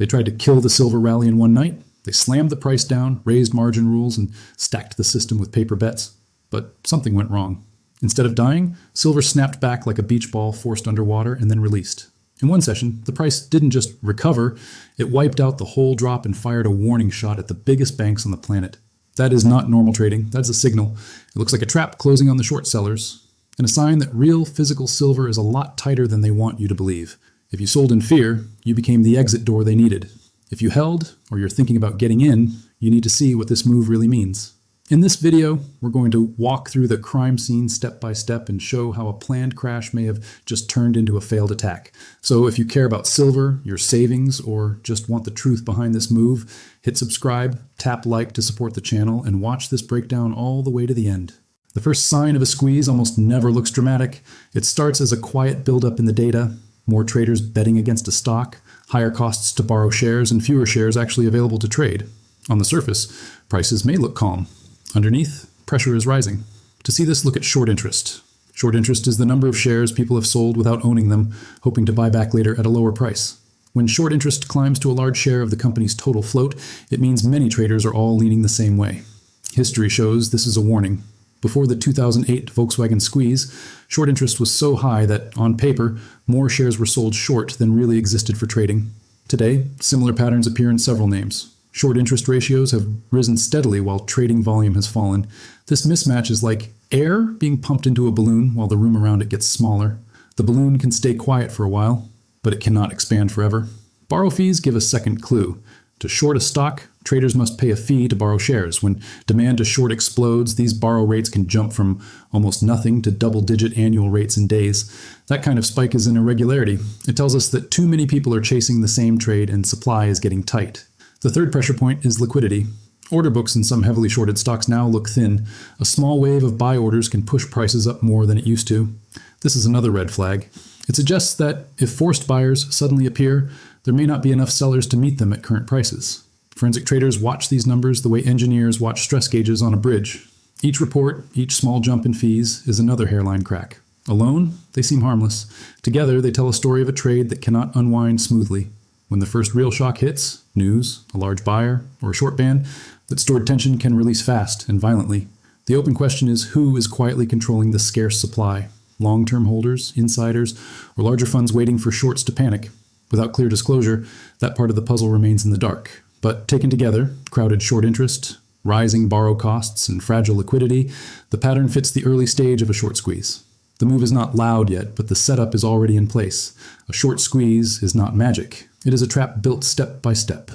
They tried to kill the silver rally in one night. They slammed the price down, raised margin rules, and stacked the system with paper bets. But something went wrong. Instead of dying, silver snapped back like a beach ball forced underwater and then released. In one session, the price didn't just recover, it wiped out the whole drop and fired a warning shot at the biggest banks on the planet. That is not normal trading. That's a signal. It looks like a trap closing on the short sellers, and a sign that real physical silver is a lot tighter than they want you to believe. If you sold in fear, you became the exit door they needed. If you held, or you're thinking about getting in, you need to see what this move really means. In this video, we're going to walk through the crime scene step by step and show how a planned crash may have just turned into a failed attack. So if you care about silver, your savings, or just want the truth behind this move, hit subscribe, tap like to support the channel, and watch this breakdown all the way to the end. The first sign of a squeeze almost never looks dramatic. It starts as a quiet buildup in the data, more traders betting against a stock, higher costs to borrow shares, and fewer shares actually available to trade. On the surface, prices may look calm. Underneath, pressure is rising. To see this, look at short interest. Short interest is the number of shares people have sold without owning them, hoping to buy back later at a lower price. When short interest climbs to a large share of the company's total float, it means many traders are all leaning the same way. History shows this is a warning. Before the 2008 Volkswagen squeeze, short interest was so high that, on paper, more shares were sold short than really existed for trading. Today, similar patterns appear in several names. Short interest ratios have risen steadily while trading volume has fallen. This mismatch is like air being pumped into a balloon while the room around it gets smaller. The balloon can stay quiet for a while, but it cannot expand forever. Borrow fees give a second clue. To short a stock, traders must pay a fee to borrow shares. When demand to short explodes, these borrow rates can jump from almost nothing to double-digit annual rates in days. That kind of spike is an irregularity. It tells us that too many people are chasing the same trade and supply is getting tight. The third pressure point is liquidity. Order books in some heavily shorted stocks now look thin. A small wave of buy orders can push prices up more than it used to. This is another red flag. It suggests that if forced buyers suddenly appear, there may not be enough sellers to meet them at current prices. Forensic traders watch these numbers the way engineers watch stress gauges on a bridge. Each report, each small jump in fees, is another hairline crack. Alone, they seem harmless. Together, they tell a story of a trade that cannot unwind smoothly. When the first real shock hits, news, a large buyer, or a short band, that stored tension can release fast and violently. The open question is who is quietly controlling the scarce supply? Long-term holders, insiders, or larger funds waiting for shorts to panic? Without clear disclosure, that part of the puzzle remains in the dark. But taken together, crowded short interest, rising borrow costs, and fragile liquidity, the pattern fits the early stage of a short squeeze. The move is not loud yet, but the setup is already in place. A short squeeze is not magic. It is a trap built step by step.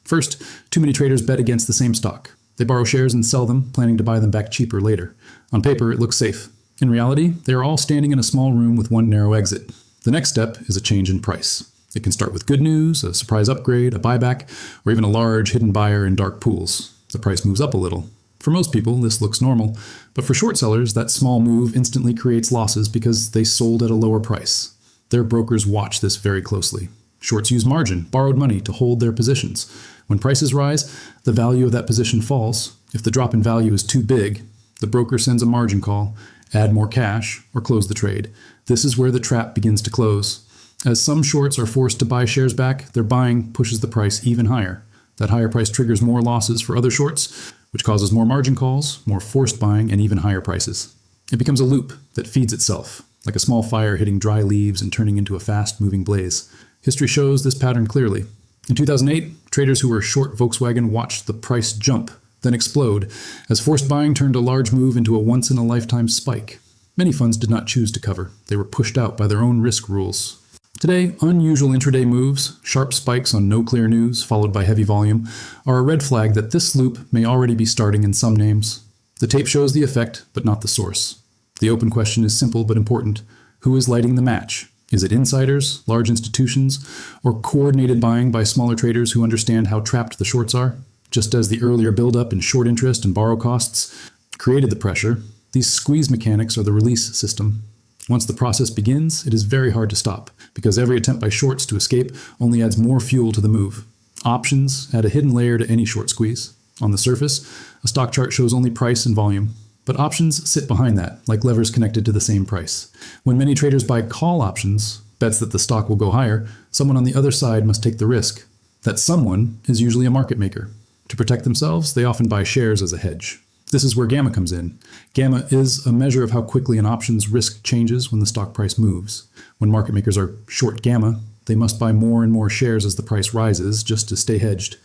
First, too many traders bet against the same stock. They borrow shares and sell them, planning to buy them back cheaper later. On paper, it looks safe. In reality, they are all standing in a small room with one narrow exit. The next step is a change in price. It can start with good news, a surprise upgrade, a buyback, or even a large hidden buyer in dark pools. The price moves up a little. For most people, this looks normal, but for short sellers, that small move instantly creates losses because they sold at a lower price. Their brokers watch this very closely. Shorts use margin, borrowed money, to hold their positions. When prices rise, the value of that position falls. If the drop in value is too big, the broker sends a margin call, add more cash, or close the trade. This is where the trap begins to close. As some shorts are forced to buy shares back, their buying pushes the price even higher. That higher price triggers more losses for other shorts, which causes more margin calls, more forced buying, and even higher prices. It becomes a loop that feeds itself, like a small fire hitting dry leaves and turning into a fast-moving blaze. History shows this pattern clearly. In 2008, traders who were short Volkswagen watched the price jump, then explode, as forced buying turned a large move into a once-in-a-lifetime spike. Many funds did not choose to cover. They were pushed out by their own risk rules. Today, unusual intraday moves, sharp spikes on no clear news, followed by heavy volume, are a red flag that this loop may already be starting in some names. The tape shows the effect, but not the source. The open question is simple but important. Who is lighting the match? Is it insiders, large institutions, or coordinated buying by smaller traders who understand how trapped the shorts are? Just as the earlier buildup in short interest and borrow costs created the pressure, these squeeze mechanics are the release system. Once the process begins, it is very hard to stop, because every attempt by shorts to escape only adds more fuel to the move. Options add a hidden layer to any short squeeze. On the surface, a stock chart shows only price and volume, but options sit behind that, like levers connected to the same price. When many traders buy call options, bets that the stock will go higher, someone on the other side must take the risk. That someone is usually a market maker. To protect themselves, they often buy shares as a hedge. This is where gamma comes in. Gamma is a measure of how quickly an option's risk changes when the stock price moves. When market makers are short gamma, they must buy more and more shares as the price rises just to stay hedged.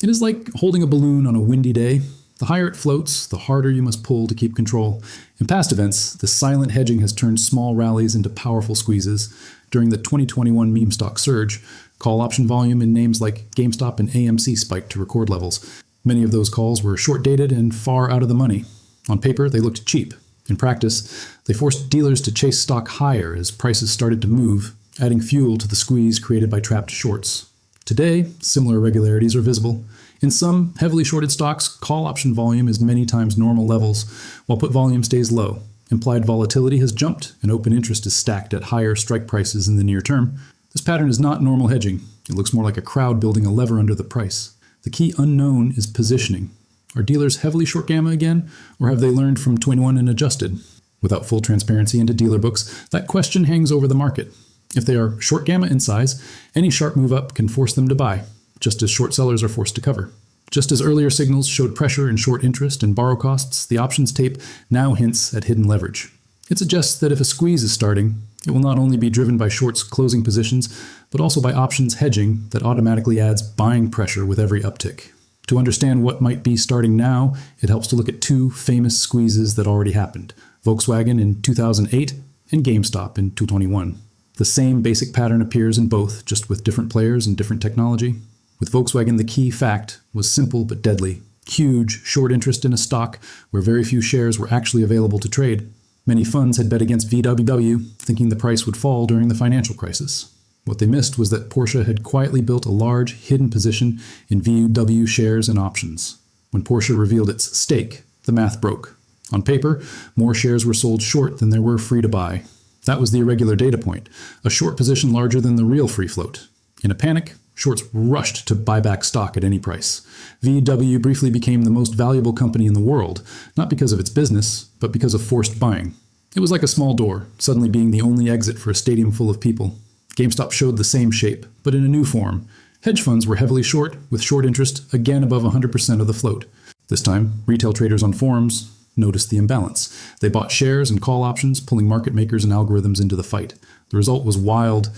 It is like holding a balloon on a windy day. The higher it floats, the harder you must pull to keep control. In past events, this silent hedging has turned small rallies into powerful squeezes. During the 2021 meme stock surge, call option volume in names like GameStop and AMC spiked to record levels. Many of those calls were short-dated and far out of the money. On paper, they looked cheap. In practice, they forced dealers to chase stock higher as prices started to move, adding fuel to the squeeze created by trapped shorts. Today, similar irregularities are visible. In some heavily shorted stocks, call option volume is many times normal levels, while put volume stays low. Implied volatility has jumped, and open interest is stacked at higher strike prices in the near term. This pattern is not normal hedging. It looks more like a crowd building a lever under the price. The key unknown is positioning. Are dealers heavily short gamma again, or have they learned from 21 and adjusted? Without full transparency into dealer books, that question hangs over the market. If they are short gamma in size, any sharp move up can force them to buy, just as short sellers are forced to cover. Just as earlier signals showed pressure in short interest and borrow costs, the options tape now hints at hidden leverage. It suggests that if a squeeze is starting, it will not only be driven by shorts closing positions, but also by options hedging that automatically adds buying pressure with every uptick. To understand what might be starting now, it helps to look at two famous squeezes that already happened: Volkswagen in 2008 and GameStop in 2021. The same basic pattern appears in both, just with different players and different technology. With Volkswagen, the key fact was simple but deadly: huge short interest in a stock where very few shares were actually available to trade. Many funds had bet against VW, thinking the price would fall during the financial crisis. What they missed was that Porsche had quietly built a large, hidden position in VW shares and options. When Porsche revealed its stake, the math broke. On paper, more shares were sold short than there were free to buy. That was the irregular data point, a short position larger than the real free float. In a panic, shorts rushed to buy back stock at any price. VW briefly became the most valuable company in the world, not because of its business, but because of forced buying. It was like a small door, suddenly being the only exit for a stadium full of people. GameStop showed the same shape, but in a new form. Hedge funds were heavily short, with short interest again above 100% of the float. This time, retail traders on forums noticed the imbalance. They bought shares and call options, pulling market makers and algorithms into the fight. The result was wild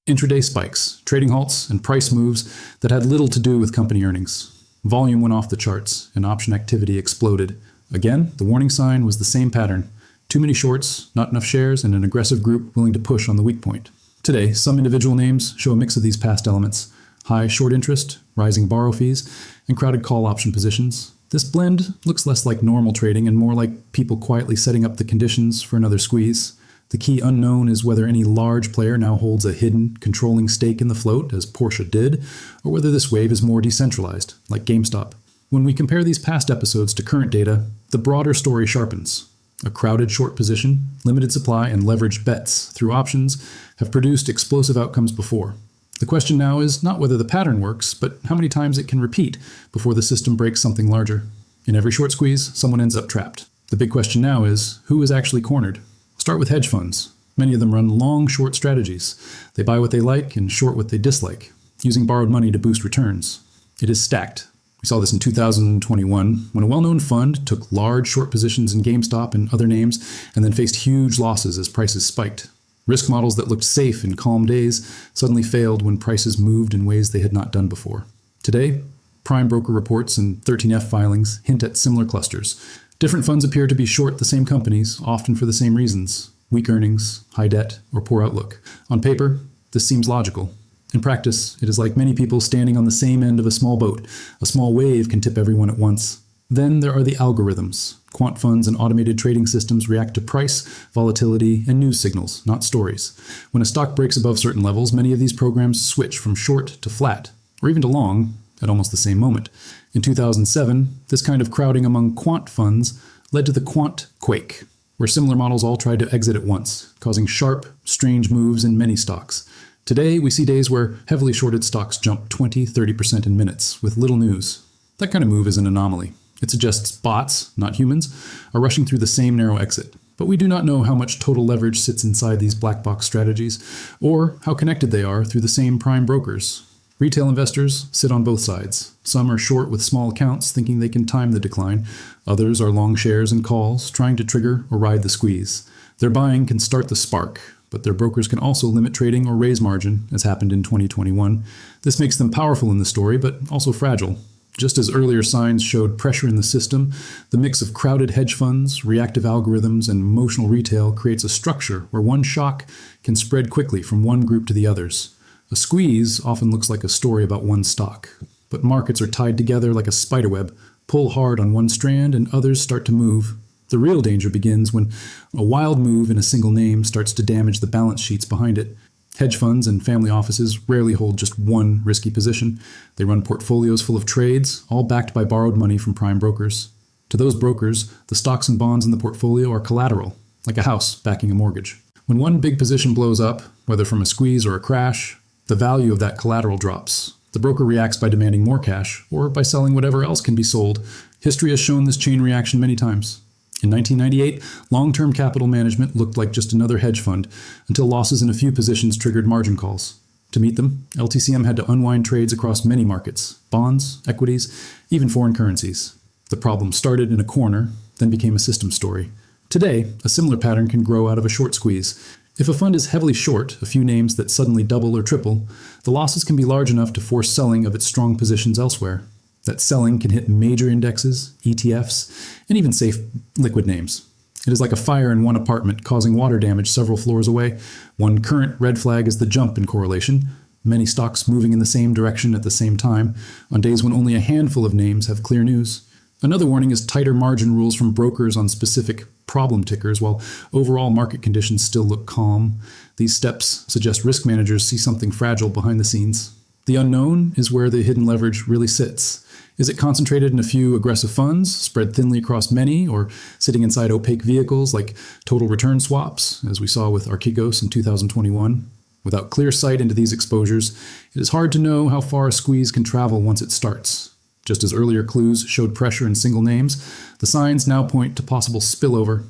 intraday spikes, trading halts, and price moves that had little to do with company earnings. Volume went off the charts, and option activity exploded. Again, the warning sign was the same pattern: too many shorts, not enough shares, and an aggressive group willing to push on the weak point. Today, some individual names show a mix of these past elements: high short interest, rising borrow fees, and crowded call option positions. This blend looks less like normal trading and more like people quietly setting up the conditions for another squeeze. The key unknown is whether any large player now holds a hidden, controlling stake in the float, as Porsche did, or whether this wave is more decentralized, like GameStop. When we compare these past episodes to current data, the broader story sharpens. A crowded short position, limited supply, and leveraged bets through options have produced explosive outcomes before. The question now is not whether the pattern works, but how many times it can repeat before the system breaks something larger. In every short squeeze, someone ends up trapped. The big question now is, who is actually cornered? Start with hedge funds. Many of them run long-short strategies. They buy what they like and short what they dislike, using borrowed money to boost returns. It is stacked. We saw this in 2021, when a well-known fund took large short positions in GameStop and other names, and then faced huge losses as prices spiked. Risk models that looked safe in calm days suddenly failed when prices moved in ways they had not done before. Today, prime broker reports and 13F filings hint at similar clusters. Different funds appear to be short the same companies, often for the same reasons: weak earnings, high debt, or poor outlook. On paper, this seems logical. In practice, it is like many people standing on the same end of a small boat. A small wave can tip everyone at once. Then there are the algorithms. Quant funds and automated trading systems react to price, volatility, and news signals, not stories. When a stock breaks above certain levels, many of these programs switch from short to flat, or even to long, at almost the same moment. In 2007, this kind of crowding among quant funds led to the quant quake, where similar models all tried to exit at once, causing sharp, strange moves in many stocks. Today, we see days where heavily shorted stocks jump 20-30% in minutes, with little news. That kind of move is an anomaly. It suggests bots, not humans, are rushing through the same narrow exit. But we do not know how much total leverage sits inside these black box strategies, or how connected they are through the same prime brokers. Retail investors sit on both sides. Some are short with small accounts, thinking they can time the decline. Others are long shares and calls, trying to trigger or ride the squeeze. Their buying can start the spark, but their brokers can also limit trading or raise margin, as happened in 2021. This makes them powerful in the story, but also fragile. Just as earlier signs showed pressure in the system, the mix of crowded hedge funds, reactive algorithms, and emotional retail creates a structure where one shock can spread quickly from one group to the others. A squeeze often looks like a story about one stock, but markets are tied together like a spiderweb. Pull hard on one strand and others start to move. The real danger begins when a wild move in a single name starts to damage the balance sheets behind it. Hedge funds and family offices rarely hold just one risky position. They run portfolios full of trades, all backed by borrowed money from prime brokers. To those brokers, the stocks and bonds in the portfolio are collateral, like a house backing a mortgage. When one big position blows up, whether from a squeeze or a crash, the value of that collateral drops. The broker reacts by demanding more cash, or by selling whatever else can be sold. History has shown this chain reaction many times. In 1998, long-term capital management looked like just another hedge fund, until losses in a few positions triggered margin calls. To meet them, LTCM had to unwind trades across many markets: bonds, equities, even foreign currencies. The problem started in a corner, then became a system story. Today, a similar pattern can grow out of a short squeeze. If a fund is heavily short, a few names that suddenly double or triple, the losses can be large enough to force selling of its strong positions elsewhere. That selling can hit major indexes, ETFs, and even safe liquid names. It is like a fire in one apartment causing water damage several floors away. One current red flag is the jump in correlation, many stocks moving in the same direction at the same time, on days when only a handful of names have clear news. Another warning is tighter margin rules from brokers on specific problem tickers, while overall market conditions still look calm. These steps suggest risk managers see something fragile behind the scenes. The unknown is where the hidden leverage really sits. Is it concentrated in a few aggressive funds, spread thinly across many, or sitting inside opaque vehicles like total return swaps, as we saw with Archegos in 2021? Without clear sight into these exposures, it is hard to know how far a squeeze can travel once it starts. Just as earlier clues showed pressure in single names, the signs now point to possible spillover.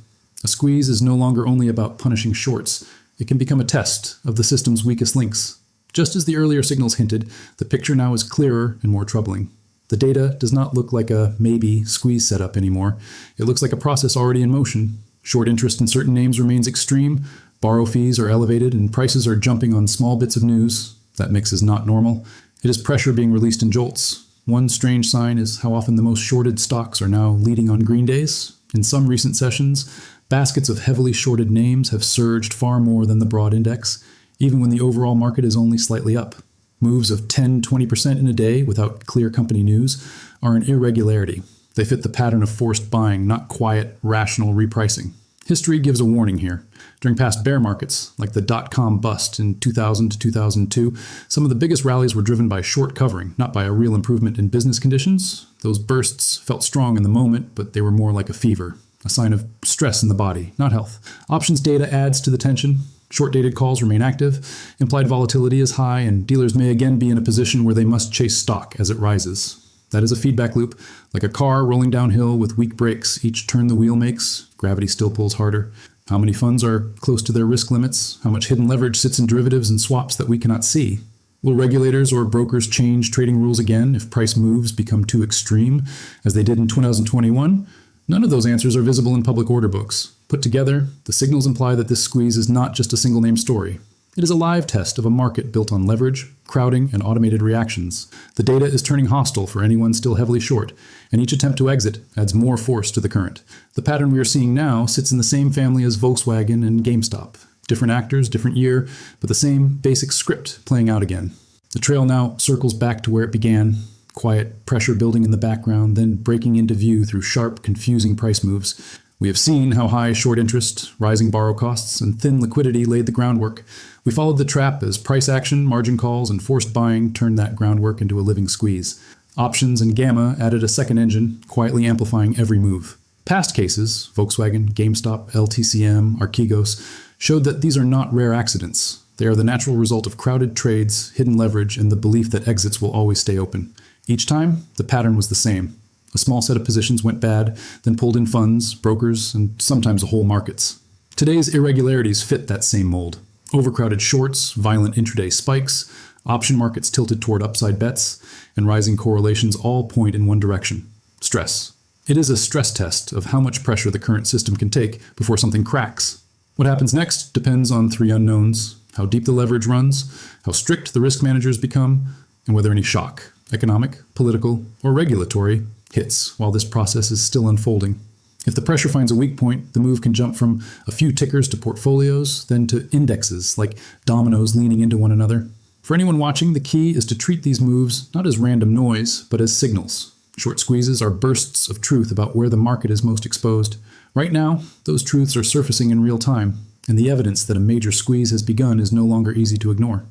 A squeeze is no longer only about punishing shorts. It can become a test of the system's weakest links. Just as the earlier signals hinted, the picture now is clearer and more troubling. The data does not look like a maybe squeeze setup anymore. It looks like a process already in motion. Short interest in certain names remains extreme, borrow fees are elevated, and prices are jumping on small bits of news. That mix is not normal. It is pressure being released in jolts. One strange sign is how often the most shorted stocks are now leading on green days. In some recent sessions, baskets of heavily shorted names have surged far more than the broad index, even when the overall market is only slightly up. Moves of 10-20% in a day without clear company news are an irregularity. They fit the pattern of forced buying, not quiet, rational repricing. History gives a warning here. During past bear markets, like the dot-com bust in 2000 to 2002, some of the biggest rallies were driven by short covering, not by a real improvement in business conditions. Those bursts felt strong in the moment, but they were more like a fever, a sign of stress in the body, not health. Options data adds to the tension. Short-dated calls remain active, implied volatility is high, and dealers may again be in a position where they must chase stock as it rises. That is a feedback loop. Like a car rolling downhill with weak brakes, each turn the wheel makes, gravity still pulls harder. How many funds are close to their risk limits? How much hidden leverage sits in derivatives and swaps that we cannot see? Will regulators or brokers change trading rules again if price moves become too extreme, as they did in 2021? None of those answers are visible in public order books. Put together, the signals imply that this squeeze is not just a single-name story. It is a live test of a market built on leverage, crowding, and automated reactions. The data is turning hostile for anyone still heavily short, and each attempt to exit adds more force to the current. The pattern we are seeing now sits in the same family as Volkswagen and GameStop. Different actors, different year, but the same basic script playing out again. The trail now circles back to where it began. Quiet pressure building in the background, then breaking into view through sharp, confusing price moves. We have seen how high short interest, rising borrow costs, and thin liquidity laid the groundwork. We followed the trap as price action, margin calls, and forced buying turned that groundwork into a living squeeze. Options and gamma added a second engine, quietly amplifying every move. Past cases, Volkswagen, GameStop, LTCM, Archegos, showed that these are not rare accidents. They are the natural result of crowded trades, hidden leverage, and the belief that exits will always stay open. Each time, the pattern was the same. A small set of positions went bad, then pulled in funds, brokers, and sometimes whole markets. Today's irregularities fit that same mold. Overcrowded shorts, violent intraday spikes, option markets tilted toward upside bets, and rising correlations all point in one direction: stress. It is a stress test of how much pressure the current system can take before something cracks. What happens next depends on three unknowns: how deep the leverage runs, how strict the risk managers become, and whether any shock, economic, political, or regulatory, hits while this process is still unfolding. If the pressure finds a weak point, the move can jump from a few tickers to portfolios, then to indexes, like dominoes leaning into one another. For anyone watching, the key is to treat these moves not as random noise, but as signals. Short squeezes are bursts of truth about where the market is most exposed. Right now, those truths are surfacing in real time, and the evidence that a major squeeze has begun is no longer easy to ignore.